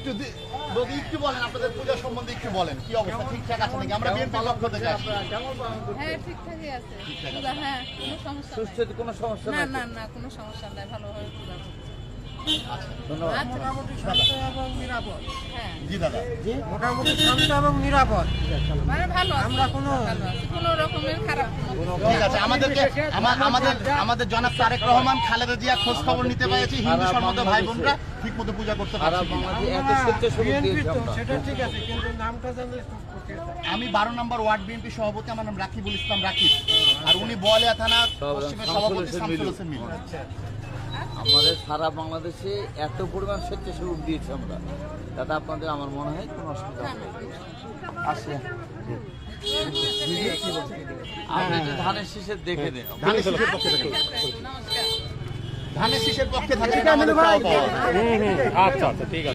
একটু বলেন আপনাদের পূজা সম্বন্ধে একটু বলেন, কি অবস্থা, ঠিকঠাক আছে নাকি? আমরা বিএনপির পক্ষ থেকে আসি। হ্যাঁ ঠিকঠাকই আছে পূজা, হ্যাঁ কোনো সমস্যা সুস্থ নাই। কোনো সমস্যা না নাই না না কোনো সমস্যা নাই, ভালোভাবে পূজা করছে। ধন্যবাদ। আচ্ছা, এবং নিরাপদ, হ্যাঁ জি দাদা, মোটামুটি শান্ত এবং নিরাপদ। মানে ভালো আছে, আমরা কোনো- ভালো আছে, কোনো রকমের খারাপ কোনো ঠিক আছে। আমাদের জনাব তারেক রহমান, খালেদা জিয়া খোঁজ খবর নিতে পেরেছি, হিন্দু সম্মত ভাই বোনরা ঠিক মতো পূজা করতে সারা পারছি কিনা। বাংলাদেশে এত স্বেচ্ছাসেবক BNP দিয়েছি তো, আমরা। সেটা ঠিক আছে, কিন্তু নামটা জানলে একটু করতে হয়। আমি 12 নম্বর ওয়ার্ড বিএনপি সভাপতি, আমার নাম রাকিবুল ইসলাম রাকিব, আর উনি বোয়ালিয়া থানা পশ্চিমের সভাপতি শামসুল হোসেন মিলু। আমাদের সারা বাংলাদেশে এত পরিমাণ স্বেচ্ছাসেবক দিয়েছি আমরা, তাতে আপনাদের আমার মনে হয় কোনো অসুবিধা হবে না। আসে আপনি যে ধানের শীষের দেখে নেন। ধানের শীষের পক্ষে ঠিক থাকেন, আছে, নমস্কার। ধানের শীষের পক্ষে থাকেন আমাদের সভাপতি। আচ্ছা আচ্ছা ঠিক আছে।